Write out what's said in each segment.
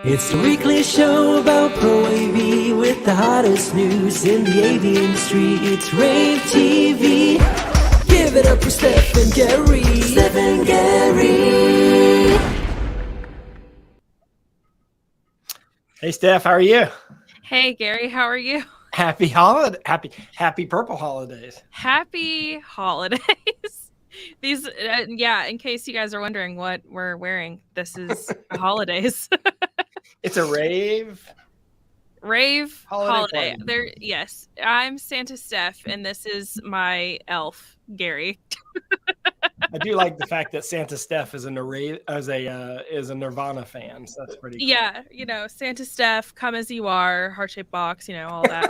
It's the weekly show about rAVe with the hottest news in the AV industry. It's rAVe TV. Give it up for Steph and Gary. Steph and Gary. Hey Steph, how are you? Hey Gary, how are you? Happy purple holidays. Happy holidays. These, in case you guys are wondering what we're wearing, this is holidays. It's a rAVe holiday. There, yes, I'm Santa Steph, and this is my elf Gary. I do like the fact that Santa Steph is a Nirvana fan, so that's pretty cool. Yeah, Santa Steph, come as you are, heart-shaped box, all that.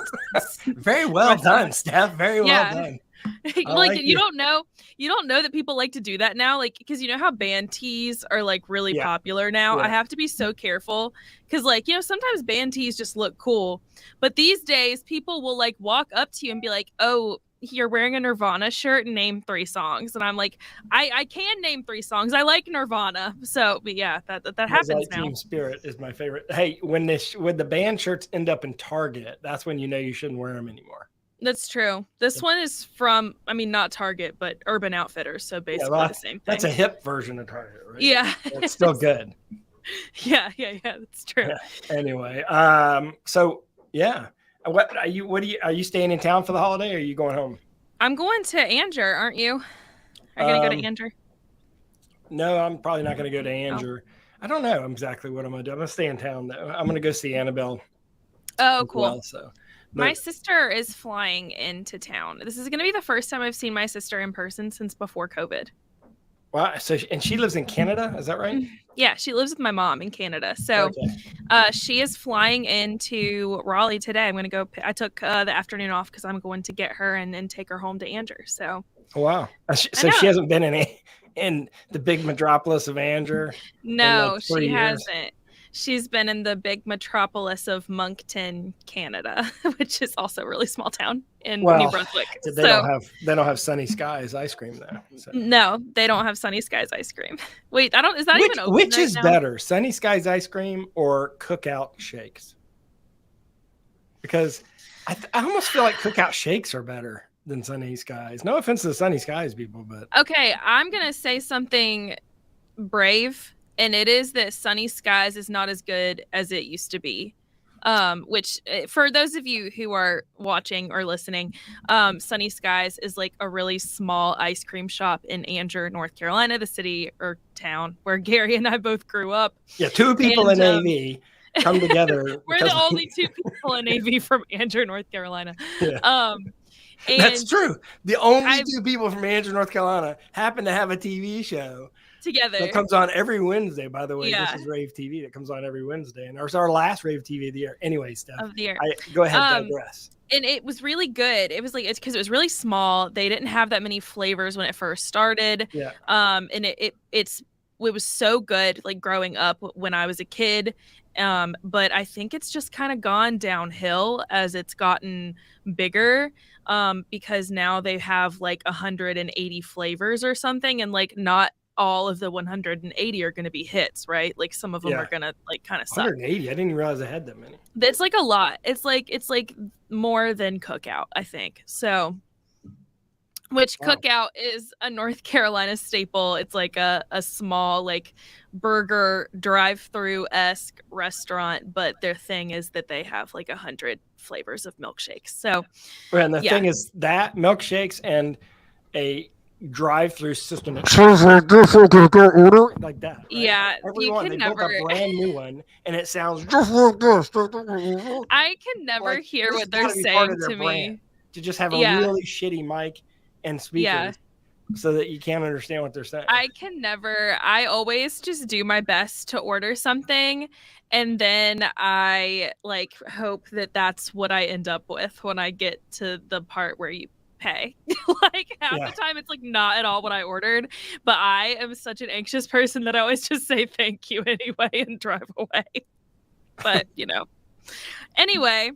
Very well done, Steph. Very well done. You don't know that people like to do that now, because you know how band tees are really popular now. I have to be so careful because sometimes band tees just look cool, but these days people will walk up to you and be like, oh, you're wearing a Nirvana shirt, name 3 songs. And I'm like, I can name 3 songs. I like Nirvana. So, but yeah, that happens now. Team Spirit is my favorite. Hey, when the band shirts end up in Target, that's when you know you shouldn't wear them anymore. That's true. This one is from, not Target, but Urban Outfitters. So basically the same thing. That's a hip version of Target, right? Yeah. It's still good. Yeah. That's true. Yeah. Anyway, so yeah. Are you staying in town for the holiday or are you going home? I'm going to Anger, aren't you? Are you going to go to Anger? No, I'm probably not going to go to Anger. Oh. I don't know exactly what I'm going to do. I'm going to stay in town though. I'm going to go see Annabelle. Oh, cool. Well, my sister is flying into town. This is going to be the first time I've seen my sister in person since before COVID. Wow. And she lives in Canada. Is that right? Yeah. She lives with my mom in Canada. So she is flying into Raleigh today. I'm going to go. I took the afternoon off because I'm going to get her and take her home to Anger. So. Wow. So she hasn't been in the big metropolis of Anger. No, she hasn't. She's been in the big metropolis of Moncton, Canada, which is also a really small town in New Brunswick. They don't have Sunny Skies ice cream though. So. No, they don't have Sunny Skies ice cream. Wait, is that even open? Which is better, Sunny Skies ice cream or Cookout shakes? Because I almost feel like Cookout shakes are better than Sunny Skies. No offense to the Sunny Skies people, but okay, I'm gonna say something brave. And it is that Sunny Skies is not as good as it used to be. Which for those of you who are watching or listening, Sunny Skies is a really small ice cream shop in Anger, North Carolina, the city or town where Gary and I both grew up. Yeah, 2 people in AV come together. We're the only 2 people in AV from Anger, North Carolina. Yeah. That's true. The only 2 people from Anger, North Carolina happen to have a TV show together. That comes on every Wednesday, by the way. Yeah. This is rAVe TV that comes on every Wednesday. And it's our last rAVe TV of the year. Anyway, Steph. Of the year. Go ahead, digress. And it was really good. It was because it was really small. They didn't have that many flavors when it first started. Yeah. And it was so good, growing up when I was a kid. But I think it's just kind of gone downhill as it's gotten bigger. Because now they have 180 flavors or something, and not all of the 180 are going to be hits, right? Some of them are going to kind of suck. 180? I didn't even realize I had that many. It's a lot. It's more than Cookout, I think. So, which Cookout is a North Carolina staple. It's a small burger drive-through-esque restaurant, but their thing is that they have 100 flavors of milkshakes. So, and the thing is that milkshakes and a drive-through system like that. Right? Yeah, everyone they built a brand new one, and it sounds just like this. I can never hear what they're saying to me. To just have a really shitty mic and speakers, so that you can't understand what they're saying. I always just do my best to order something, and then I hope that that's what I end up with when I get to the part where you pay. Half the time it's not at all what I ordered, but I am such an anxious person that I always just say thank you anyway and drive away. But anyway,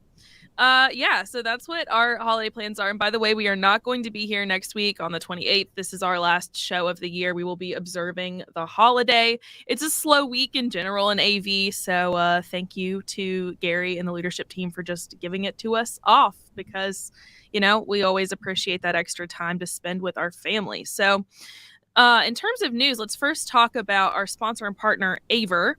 Yeah, so that's what our holiday plans are. And by the way, we are not going to be here next week on the 28th. This is our last show of the year. We will be observing the holiday. It's a slow week in general in AV. So thank you to Gary and the leadership team for just giving it to us off because, we always appreciate that extra time to spend with our family. So in terms of news, let's first talk about our sponsor and partner, rAVe.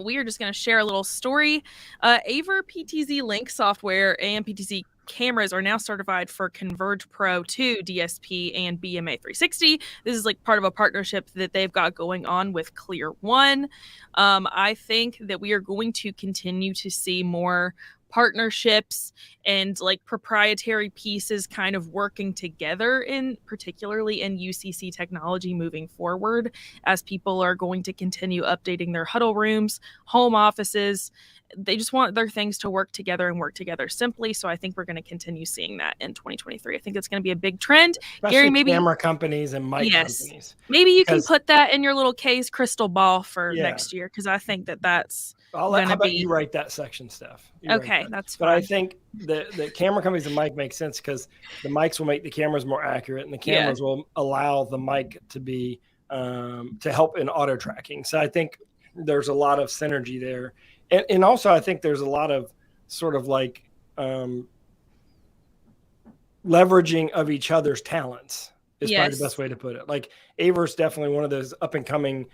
We are just going to share a little story. rAVe PTZ Link software and PTZ cameras are now certified for Converge Pro 2 DSP and BMA 360. This is like part of a partnership that they've got going on with Clear One. I think that we are going to continue to see more partnerships and like proprietary pieces kind of working together particularly in UCC technology moving forward as people are going to continue updating their huddle rooms, home offices. They just want their things to work together and work together simply. So I think we're going to continue seeing that in 2023. I think that's going to be a big trend. Especially Gary, maybe camera companies and mic companies. Maybe you can put that in your little case crystal ball for next year because I think that's how about you write that section, Steph? Okay, that's fine. But I think the camera companies and mic make sense because the mics will make the cameras more accurate and the cameras will allow the mic to be to help in auto tracking. So I think there's a lot of synergy there. And also I think there's a lot of sort of like leveraging of each other's talents is probably the best way to put it. Like rAVe is definitely one of those up and coming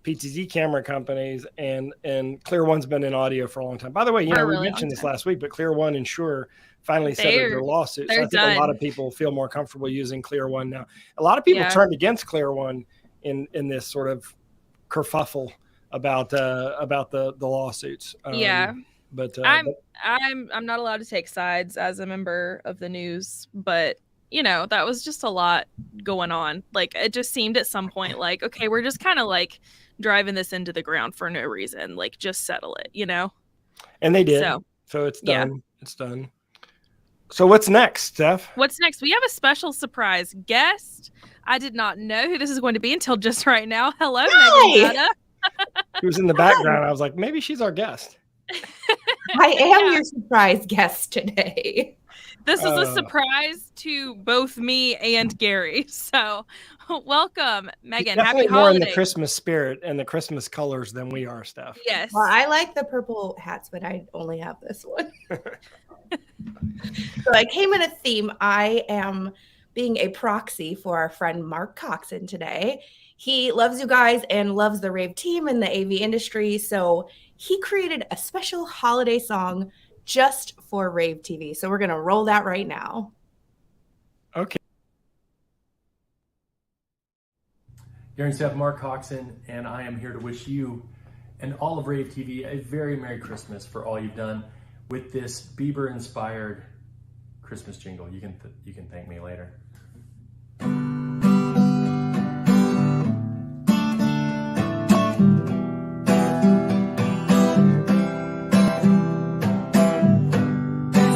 PTZ camera companies, and Clear One's been in audio for a long time. By the way, we mentioned this last week, but Clear One and Shure finally settled their lawsuit. So I think a lot of people feel more comfortable using Clear One now. A lot of people turned against Clear One in this sort of kerfuffle about the lawsuits. But I'm not allowed to take sides as a member of the news, but that was just a lot going on. Like it just seemed at some point like, okay, we're just kind of like driving this into the ground for no reason. Like just settle it, And they did. So it's done. Yeah. It's done. So what's next, Steph? What's next? We have a special surprise guest. I did not know who this is going to be until just right now. Hello, Megan. She was in the background. I was like, maybe she's our guest. I am your surprise guest today. This is a surprise to both me and Gary. So welcome, Megan. Happy holidays. More in the Christmas spirit and the Christmas colors than we are, Steph. Yes. Well, I like the purple hats, but I only have this one. So I came in a theme. I am being a proxy for our friend Mark Coxon today. He loves you guys and loves the rAVe team and the AV industry. So he created a special holiday song just for rAVe TV. So we're going to roll that right now. Okay. Gary and Steph, Mark Coxon, and I am here to wish you and all of rAVe TV a very Merry Christmas for all you've done with this Bieber-inspired Christmas jingle. You can thank me later.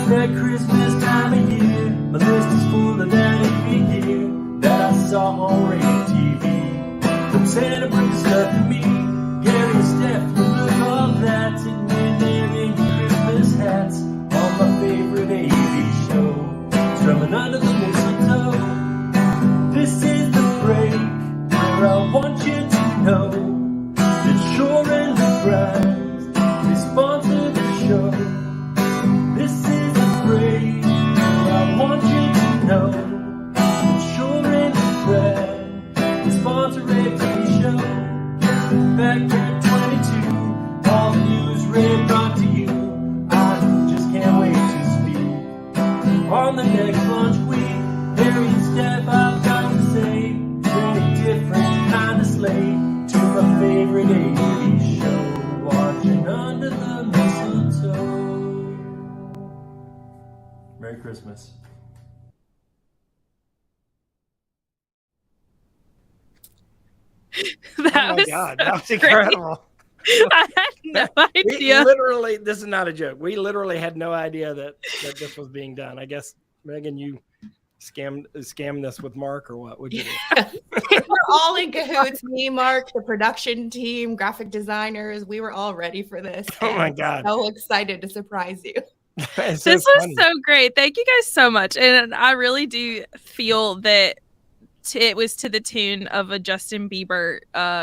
That Christmas time of year, my list is full of that AV gear that I saw on rAVe TV. From Santa brings stuff to me, Gary and Steph, look all that, sitting in there in Christmas hats on my favorite AV show, strumming under the mistletoe. This is the break where I want you to know that Shore and the Grimes, they sponsor the show. This is a break I want you to know that Shore and the Grimes, they sponsor rAVe TV show. Back at 22, all the news rAVe brought to you. I just can't wait to speak on the next lunch week. Harry and Steph, I've got to say, bring a different kind of slate to my favorite AV show, watching under the mistletoe. Merry Christmas. That was incredible. I had no idea. This is not a joke. We literally had no idea that this was being done. I guess, Megan, you scammed this with Mark or what? Would you do? We're all in cahoots. Me, Mark, the production team, graphic designers. We were all ready for this. Oh my God. So excited to surprise you. This was so great. Thank you guys so much. And I really do feel that it was to the tune of a Justin Bieber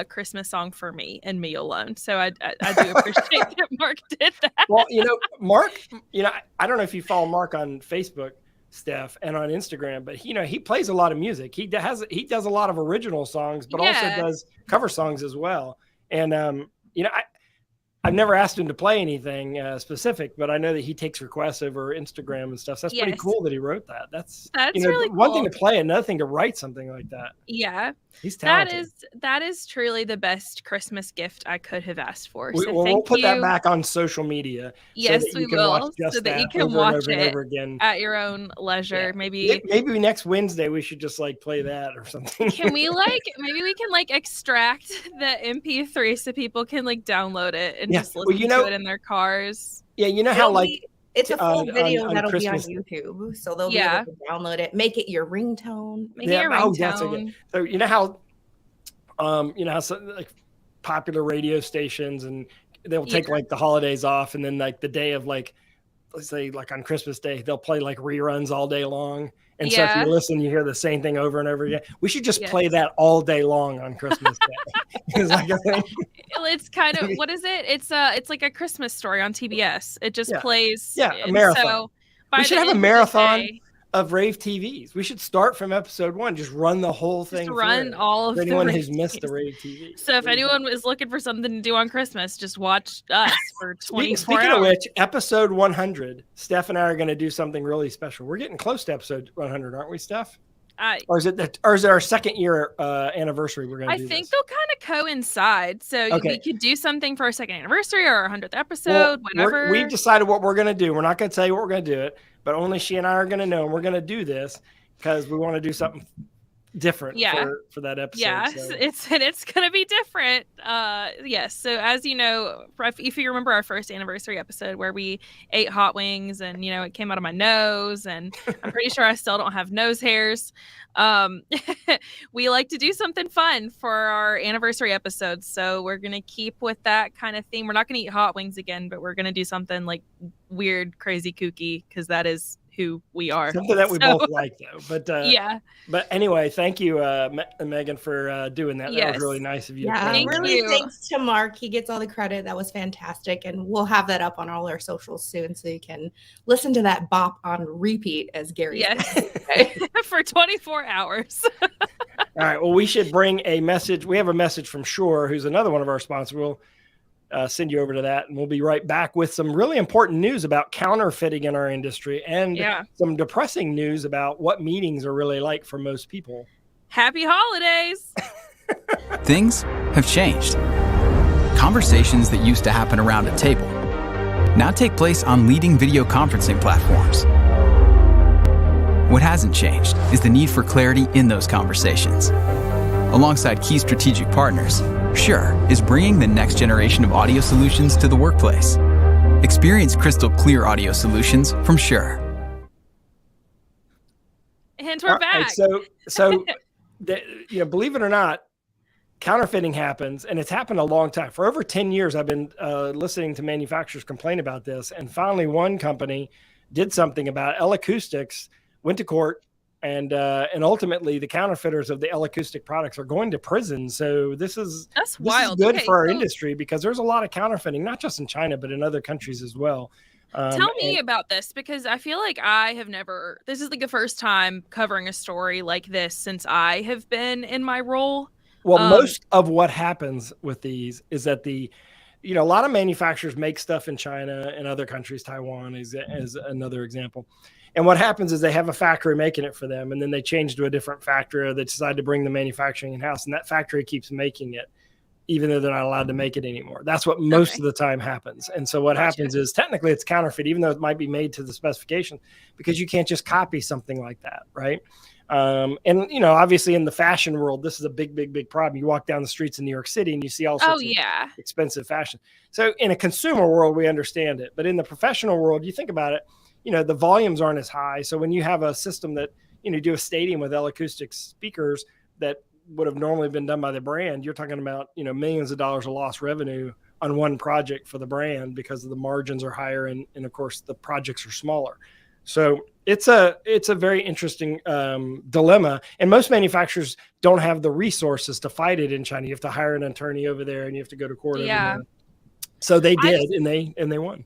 Christmas song for me and me alone. So I do appreciate that Mark did that. Well, Mark, I don't know if you follow Mark on Facebook, Steph, and on Instagram, but he plays a lot of music. He does a lot of original songs, but also does cover songs as well. And I've never asked him to play anything specific, but I know that he takes requests over Instagram and stuff. So that's pretty cool that he wrote that. That's really cool. One thing to play, another thing to write something like that. Yeah. He's talented. That is truly the best Christmas gift I could have asked for. We'll put that back on social media. Yes, we will. So that you can watch it again at your own leisure. Yeah. Maybe next Wednesday we should just play that or something. Can we maybe we can extract the MP3 so people can download it and just listen to it in their cars. Yeah, you know how it's a full video that'll be on YouTube, so they'll be able to download it. Make it your ringtone. So you know how, popular radio stations and they'll take the holidays off, and then the day of let's say on Christmas Day they'll play reruns all day long. And so if you listen, you hear the same thing over and over again. We should just play that all day long on Christmas Day. It's kind of, what is it? It's like a Christmas Story on TBS. It just plays. Yeah, a marathon. So we should have a marathon of rAVe TVs. We should start from episode 1. Just run the whole thing. Just run all of anyone who's missed the rAVe TV. So if anyone is looking for something to do on Christmas, just watch us for 24 hours. Speaking of which, episode 100, Steph and I are going to do something really special. We're getting close to episode 100, aren't we, Steph? Or is it our second year anniversary? We're going to do I think they'll kind of coincide. So we could do something for our second anniversary or our 100th episode, whenever. We've decided what we're going to do. We're not going to tell you what we're going to do it, but only she and I are going to know. And we're going to do this because we want to do something different for that episode. Yeah, so. It's going to be different. Yes. So as you know, if you remember our first anniversary episode where we ate hot wings and, it came out of my nose, and I'm pretty sure I still don't have nose hairs. We like to do something fun for our anniversary episodes. So we're going to keep with that kind of theme. We're not going to eat hot wings again, but we're going to do something weird, crazy, kooky, because that is who we are. Something that we both like, though. But But anyway, thank you, Megan, for doing that. That was really nice of you. Yeah, thanks to Mark. He gets all the credit. That was fantastic, and we'll have that up on all our socials soon, so you can listen to that bop on repeat, as Gary said. For 24 hours. All right. Well, we should bring a message. We have a message from Shure, who's another one of our sponsors. We'll send you over to that, and we'll be right back with some really important news about counterfeiting in our industry and some depressing news about what meetings are really like for most people. Happy holidays. Things have changed. Conversations that used to happen around a table now take place on leading video conferencing platforms. What hasn't changed is the need for clarity in those conversations. Alongside key strategic partners, Shure is bringing the next generation of audio solutions to the workplace. Experience crystal clear audio solutions from Shure. And we're back. So believe it or not, counterfeiting happens, and it's happened a long time. For over 10 years, I've been listening to manufacturers complain about this, and finally one company did something about it. L Acoustics went to court, and ultimately the counterfeiters of the L Acoustic products are going to prison. So this is wild. Good for our industry, because there's a lot of counterfeiting, not just in China, but in other countries as well. Tell me about this, because I feel like this is the first time covering a story like this since I have been in my role. Well, most of what happens with these is that a lot of manufacturers make stuff in China and other countries. Taiwan is another example. And what happens is they have a factory making it for them, and then they change to a different factory, or they decide to bring the manufacturing in-house, and that factory keeps making it, even though they're not allowed to make it anymore. That's what most of the time happens. And so what happens is technically it's counterfeit, even though it might be made to the specification, because you can't just copy something like that, right? And obviously in the fashion world, this is a big, big, big problem. You walk down the streets in New York City and you see all sorts of expensive fashion. So in a consumer world, we understand it. But in the professional world, you think about it, the volumes aren't as high. So when you have a system that, do a stadium with L Acoustic speakers that would have normally been done by the brand, you're talking about, millions of dollars of lost revenue on one project for the brand because the margins are higher and of course the projects are smaller. So it's a very interesting dilemma, and most manufacturers don't have the resources to fight it in China. You have to hire an attorney over there, and you have to go to court over there. So they did, and they won.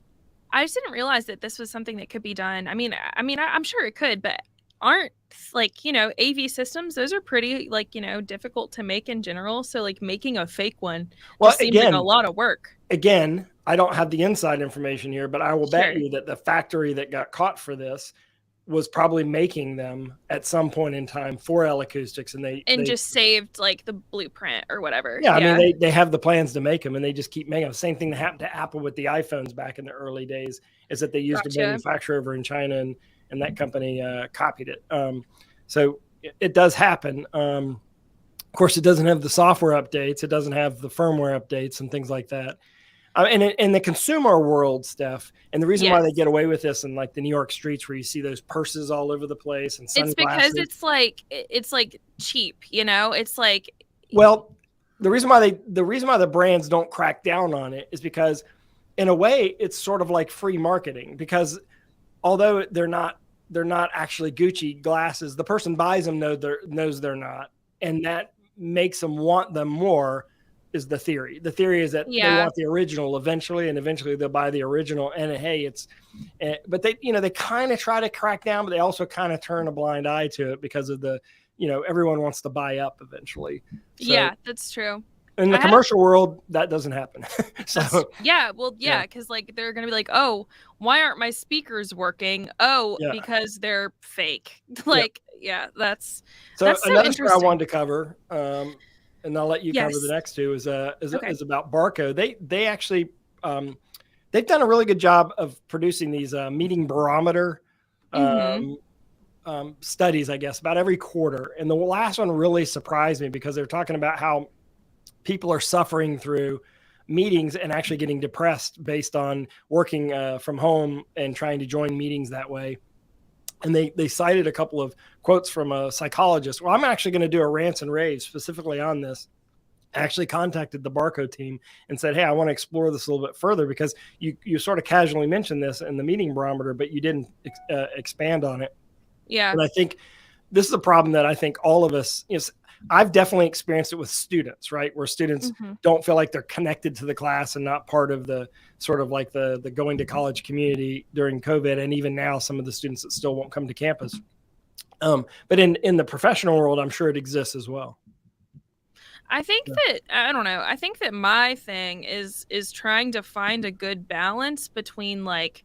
I just didn't realize that this was something that could be done. I mean, I'm sure it could, but aren't like, you know, AV systems, those are pretty like, you know, difficult to make in general. So like making a fake one just seems like a lot of work. Again, I don't have the inside information here, but I will bet you that the factory that got caught for this was probably making them at some point in time for L Acoustics, and they just saved like the blueprint or whatever. Yeah, I mean they have the plans to make them, and they just keep making them. Same thing that happened to Apple with the iPhones back in the early days, is that they used a manufacturer over in China, and that company copied it. So it does happen. Of course, it doesn't have the software updates, it doesn't have the firmware updates and things like that. And in the consumer world, Steph, and the reason why they get away with this in like the New York streets where you see those purses all over the place and sunglasses. It's because it's like cheap, you know? It's like, well, the reason why the brands don't crack down on it is because in a way it's sort of like free marketing, because although they're not actually Gucci glasses, the person buys them knows they're not, and that makes them want them more. Is the theory. The theory is that they want the original eventually, and eventually they'll buy the original. And hey, but they kind of try to crack down, but they also kind of turn a blind eye to it because of the, everyone wants to buy up eventually. So, yeah, that's true. In the commercial world, that doesn't happen. So because like they're gonna be like, oh, why aren't my speakers working? Oh, because they're fake. That's so another story I wanted to cover. And I'll let you cover the next two is about Barco. They actually they've done a really good job of producing these meeting barometer studies, I guess, about every quarter. And the last one really surprised me because they're talking about how people are suffering through meetings and actually getting depressed based on working from home and trying to join meetings that way. And they cited a couple of quotes from a psychologist. Well, I'm actually going to do a rants and raves specifically on this. I actually contacted the Barco team and said, hey, I want to explore this a little bit further, because you sort of casually mentioned this in the meeting barometer, but you didn't expand on it. Yeah. And I think this is a problem that I think all of us, I've definitely experienced it with students, right? Where students don't feel like they're connected to the class and not part of the sort of like the going to college community during COVID. And even now, some of the students that still won't come to campus. But in the professional world, I'm sure it exists as well. I think that, I don't know. I think that my thing is trying to find a good balance between like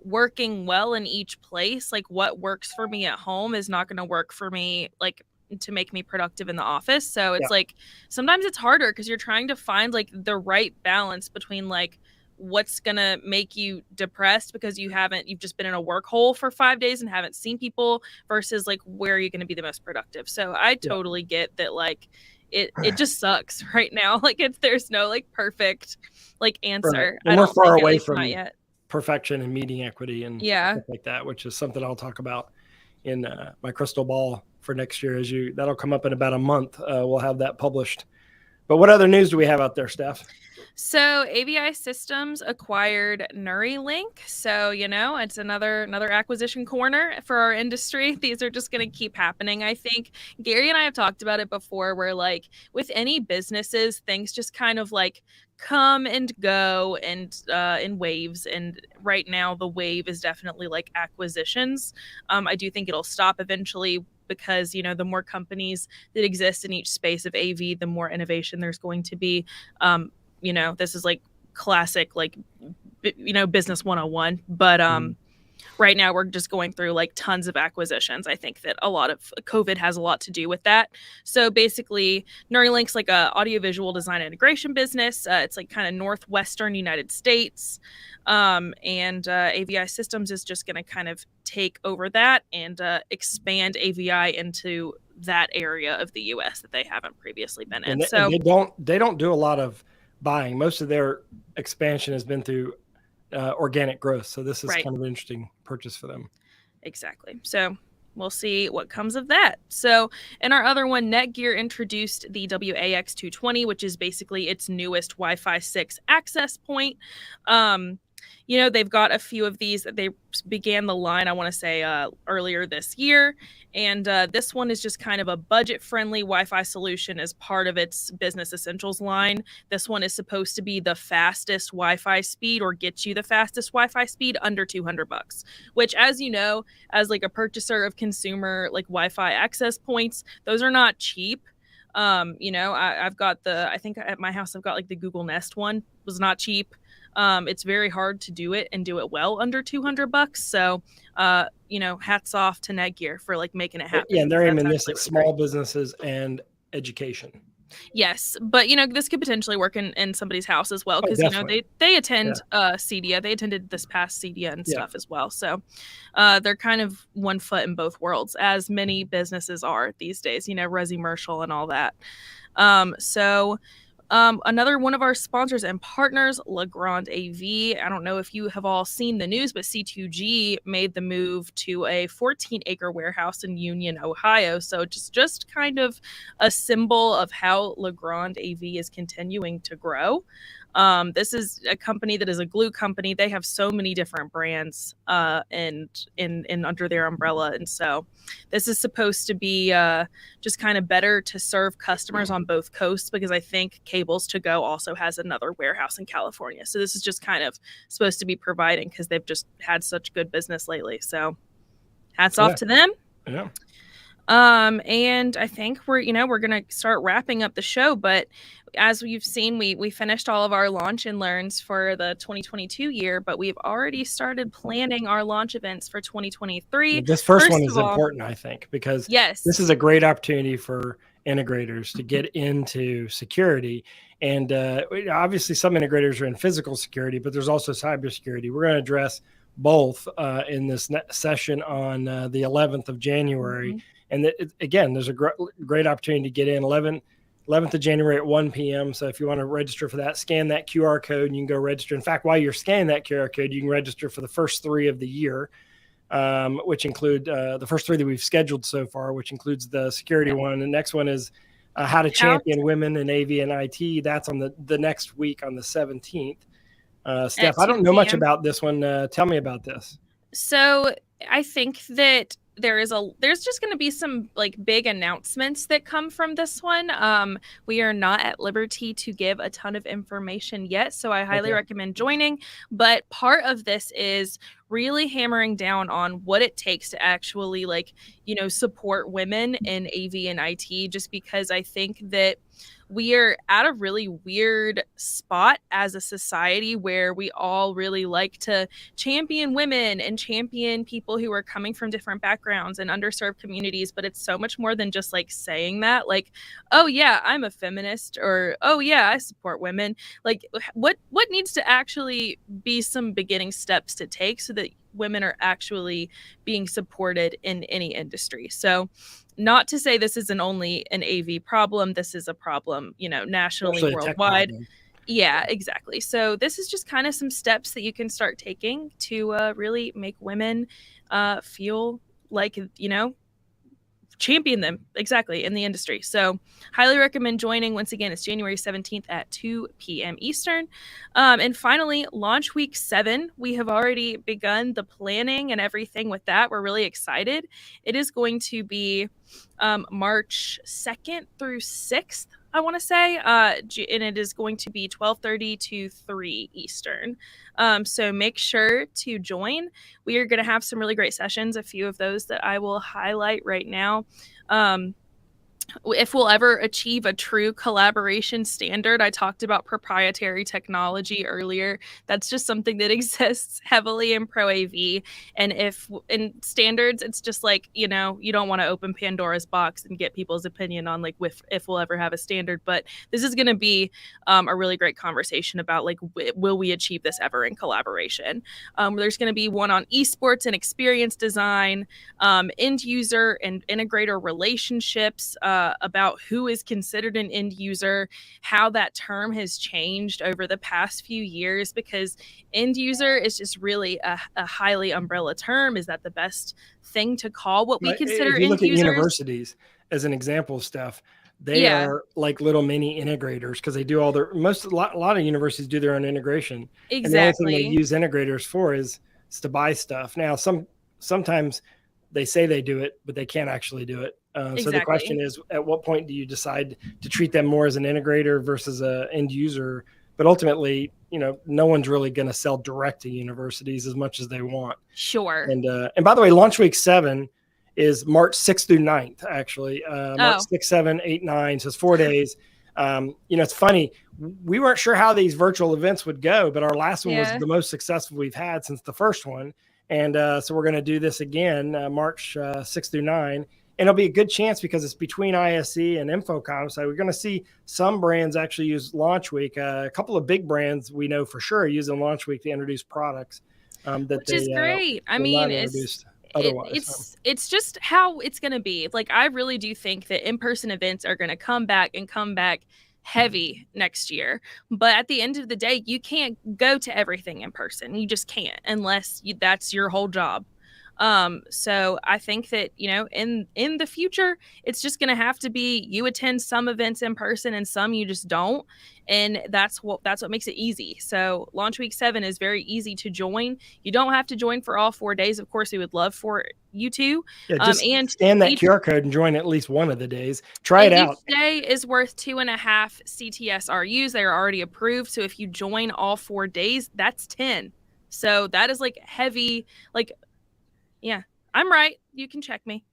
working well in each place. Like what works for me at home is not going to work for me, like to make me productive in the office. So it's like, sometimes it's harder because you're trying to find like the right balance between like what's going to make you depressed because you've just been in a work hole for 5 days and haven't seen people versus like where are you going to be the most productive. So I totally get that. Like it just sucks right now. Like there's no like perfect like answer. Right. And we're far away from not yet. Perfection and meeting equity and stuff like that, which is something I'll talk about in my crystal ball for next year. That'll come up in about a month. We'll have that published. But what other news do we have out there, Steph? So AVI Systems acquired Neuralink. So, it's another acquisition corner for our industry. These are just going to keep happening. I think Gary and I have talked about it before where like with any businesses, things just kind of like come and go and in waves. And right now the wave is definitely like acquisitions. I do think it'll stop eventually because, the more companies that exist in each space of AV, the more innovation there's going to be. This is like classic, like, business 101. But right now we're just going through like tons of acquisitions. I think that a lot of COVID has a lot to do with that. So basically Neuralink's like a audiovisual design integration business. It's like kind of Northwestern United States. And AVI Systems is just going to kind of take over that and expand AVI into that area of the US that they haven't previously been in. And they don't do a lot of buying. Most of their expansion has been through organic growth. So this is kind of an interesting purchase for them. Exactly. So we'll see what comes of that. So, in our other one, Netgear introduced the WAX220, which is basically its newest Wi-Fi 6 access point. They've got a few of these that they began the line, I want to say, earlier this year. And this one is just kind of a budget-friendly Wi-Fi solution as part of its Business Essentials line. This one is supposed to be the fastest Wi-Fi speed, or get you the fastest Wi-Fi speed under $200, which, as you know, as like a purchaser of consumer like Wi-Fi access points, those are not cheap. I've got I think at my house I've got like the Google Nest one. It was not cheap. It's very hard to do it and do it well under $200. So, hats off to Netgear for like making it happen. Yeah, and they're aiming this at small businesses and education. Yes, but this could potentially work in somebody's house as well, because they attend CEDIA. They attended this past CEDIA and stuff as well. So they're kind of one foot in both worlds, as many businesses are these days. Resi-mercial and all that. Another one of our sponsors and partners, rAVe. I don't know if you have all seen the news, but C2G made the move to a 14-acre warehouse in Union, Ohio. So just kind of a symbol of how rAVe is continuing to grow. This is a company that is a glue company. They have so many different brands and in under their umbrella, and so this is supposed to be just kind of better to serve customers on both coasts, because I think Cables to Go also has another warehouse in California. So this is just kind of supposed to be providing, because they've just had such good business lately. So hats off to them. Yeah. And I think we're going to start wrapping up the show, but as you've seen, we finished all of our launch and learns for the 2022 year, but we've already started planning our launch events for 2023. This first one is important, I think, because this is a great opportunity for integrators to get into security. And obviously some integrators are in physical security, but there's also cybersecurity. We're going to address both in this session on the 11th of January. Mm-hmm. And again, there's a great opportunity to get in 11th of January at 1 p.m. So if you want to register for that, scan that QR code and you can go register. In fact, while you're scanning that QR code, you can register for the first 3 of the year, which include the first 3 that we've scheduled so far, which includes the security one. The next one is how to champion women in AV and IT. That's on the next week on the 17th. Steph, I don't know much about this one. Tell me about this. So I think that there's just going to be some like big announcements that come from this one. We are not at liberty to give a ton of information yet, so I highly recommend joining. But part of this is really hammering down on what it takes to actually support women in AV and IT, just because I think that we are at a really weird spot as a society where we all really like to champion women and champion people who are coming from different backgrounds and underserved communities. But it's so much more than just like saying that, like, oh yeah, I'm a feminist, or oh yeah, I support women. Like what needs to actually be some beginning steps to take so that women are actually being supported in any industry. So not to say this isn't only an AV problem. This is a problem, nationally, worldwide. Yeah, exactly. So this is just kind of some steps that you can start taking to really make women feel like, champion them exactly in the industry. So highly recommend joining. Once again, it's January 17th at 2 p.m. Eastern. And finally, launch week 7. We have already begun the planning and everything with that. We're really excited. It is going to be March 2nd through 6th, I want to say, and it is going to be 12:30 to 3 Eastern. So make sure to join. We are going to have some really great sessions, a few of those that I will highlight right now. If we'll ever achieve a true collaboration standard, I talked about proprietary technology earlier. That's just something that exists heavily in Pro AV. And if in standards, it's just like, you don't want to open Pandora's box and get people's opinion on like if we'll ever have a standard. But this is going to be a really great conversation about like, will we achieve this ever in collaboration? There's going to be one on esports and experience design, end user and integrator relationships, about who is considered an end user, how that term has changed over the past few years, because end user is just really a highly umbrella term. Is that the best thing to call what we consider if you end look at users? universities as an example, Steph, they are like little mini integrators because they do all their a lot of universities do their own integration. Exactly. And the only thing they use integrators for is to buy stuff. Now, sometimes they say they do it, but they can't actually do it. So the question is, at what point do you decide to treat them more as an integrator versus an end user? But ultimately, no one's really going to sell direct to universities as much as they want. Sure. And by the way, Launch Week 7 is March 6th through 9th, actually. March 6, 7, 8, 9. So it's 4 days. It's funny. We weren't sure how these virtual events would go, but our last one was the most successful we've had since the first one. And so we're going to do this again, March 6 through 9. And it'll be a good chance because it's between ISE and InfoComm. So we're going to see some brands actually use Launch Week. A couple of big brands we know for sure are using Launch Week to introduce products which is great. I mean, it's just how it's going to be. Like, I really do think that in-person events are going to come back heavy next year. But at the end of the day, you can't go to everything in person. You just can't unless that's your whole job. So I think that, in the future, it's just going to have to be you attend some events in person and some you just don't. And that's what makes it easy. So Launch Week 7 is very easy to join. You don't have to join for all 4 days. Of course, we would love for you to. Yeah, just scan that QR code and join at least one of the days. Try it out. Each day is worth 2.5 CTSRUs. They are already approved. So if you join all 4 days, that's 10. So that is like heavy, like, yeah, I'm right. You can check me.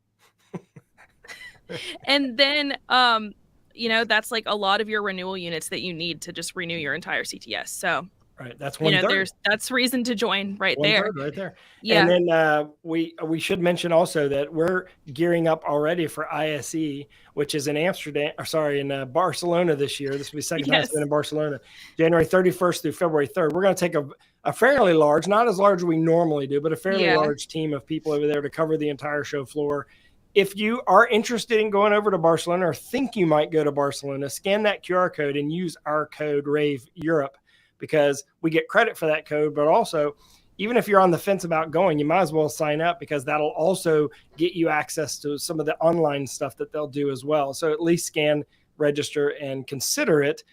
And then, that's like a lot of your renewal units that you need to just renew your entire CTS. So, right, that's 1/3. That's reason to join right there. Right there. Yeah. And then we should mention also that we're gearing up already for ISE, which is in in Barcelona this year. This will be second time it's been in Barcelona, January 31st through February 3rd. We're going to take a fairly large, not as large as we normally do, but a fairly large team of people over there to cover the entire show floor. If you are interested in going over to Barcelona or think you might go to Barcelona, scan that QR code and use our code rAVe Europe, because we get credit for that code. But also, even if you're on the fence about going, you might as well sign up, because that'll also get you access to some of the online stuff that they'll do as well. So at least scan, register, and consider it.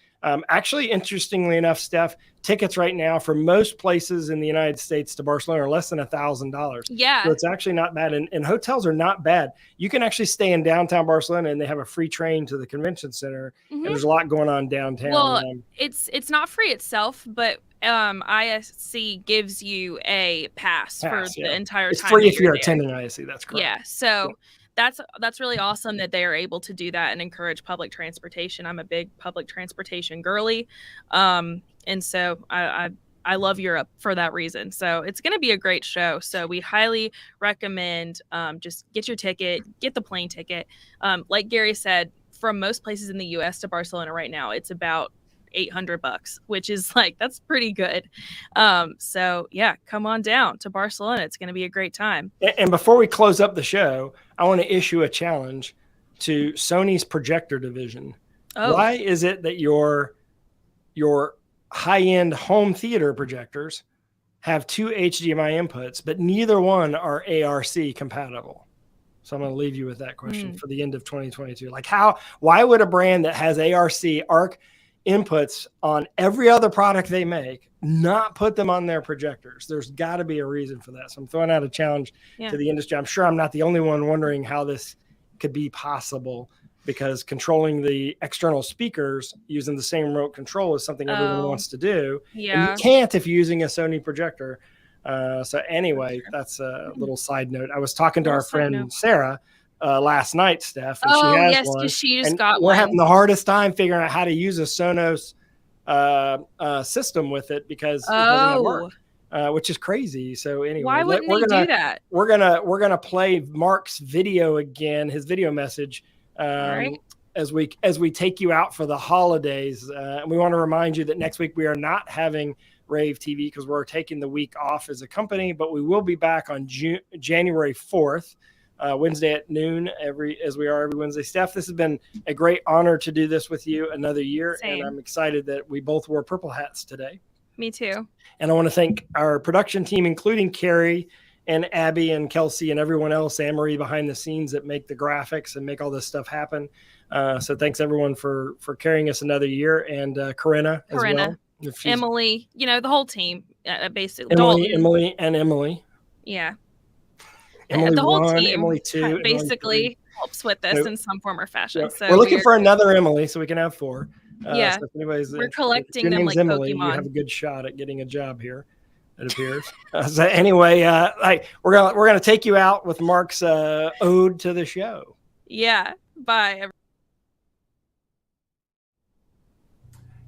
Actually, interestingly enough, Steph, tickets right now for most places in the United States to Barcelona are less than $1,000. Yeah. So it's actually not bad. And hotels are not bad. You can actually stay in downtown Barcelona, and they have a free train to the convention center. Mm-hmm. And there's a lot going on downtown. Well, it's not free itself, but ISE gives you a pass for the entire time. It's free if you're attending ISE. That's correct. Yeah. So that's really awesome that they are able to do that and encourage public transportation. I'm a big public transportation girly. And so I love Europe for that reason. So it's going to be a great show. So we highly recommend just get your ticket, get the plane ticket. Like Gary said, from most places in the US to Barcelona right now, it's about $800, which is that's pretty good. So yeah, come on down to Barcelona. It's going to be a great time. And before we close up the show, I want to issue a challenge to Sony's projector division. Oh. Why is it that your high-end home theater projectors have 2 HDMI inputs, but neither one are ARC compatible? So I'm going to leave you with that question for the end of 2022. Why would a brand that has ARC inputs on every other product they make not put them on their projectors? There's got to be a reason for that. So I'm throwing out a challenge to the industry. I'm sure I'm not the only one wondering how this could be possible, because controlling the external speakers using the same remote control is something everyone wants to do. Yeah. And you can't if you're using a Sony projector. So anyway, that's a little side note. I was talking to our friend Sarah last night, Steph. And she has one, because she just got we're one. having the hardest time figuring out how to use a Sonos system with it, because it doesn't work, which is crazy. So anyway, why wouldn't they do that? We're gonna play Mark's video again, his video message, as we take you out for the holidays. And we want to remind you that next week we are not having rAVe TV because we're taking the week off as a company, but we will be back on January 4th. Wednesday at noon, as we are every Wednesday. Steph, this has been a great honor to do this with you another year. Same. And I'm excited that we both wore purple hats today. Me too. And I want to thank our production team, including Carrie and Abby and Kelsey and everyone else, Anne-Marie behind the scenes that make the graphics and make all this stuff happen. So thanks everyone for carrying us another year, and Corinna as well. Emily, the whole team, basically. Emily. Yeah. Emily the whole 1, team Emily 2, basically Emily helps with this in some form or fashion. So we're looking for another Emily so we can have 4. Yeah. So we're collecting them like Emily, Pokemon. You have a good shot at getting a job here, it appears. So anyway, we're gonna take you out with Mark's ode to the show. Yeah. Bye.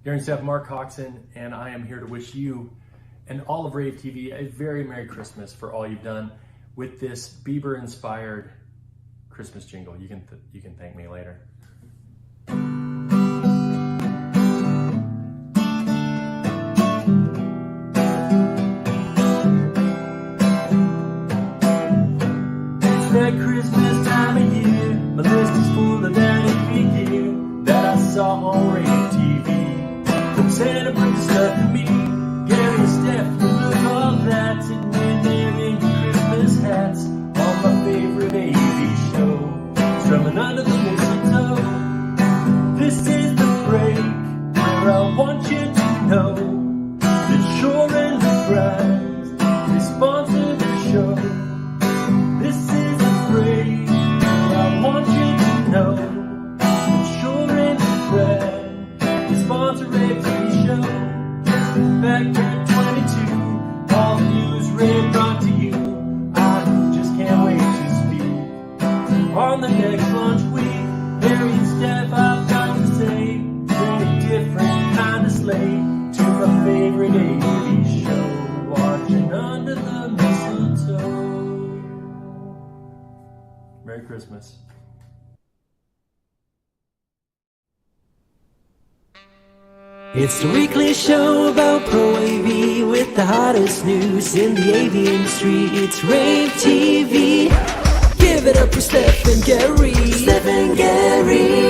Gary and Steph, Mark Coxon, and I am here to wish you and all of rAVe TV a very Merry Christmas for all you've done with this Bieber-inspired Christmas jingle. You can thank me later. It's that Christmas time of year. My list is full of that rAVe gear that I saw on rAVe TV. From Santa brings stuff to me. Gary and Steph, look all that, sitting in there in your Christmas hats on my favorite rAVe show, strumming under the mistletoe. This is the break where I want you to know that Shore and the Fries, they sponsor the show. This is the break where I want you to know that Shore and the Fries, they sponsor rAVe TV show. Back at 22, all the news rAVe brought to you. I just can't wait to speak on the next lunch week. Gary and Steph, I've got to say, bring a different kind of slate to my favorite rAVe show, watching under the mistletoe. Merry Christmas. It's the weekly show about rAVe with the hottest news in the AV industry. It's rAVe TV. Give it up for Steph and Gary. Steph and Gary.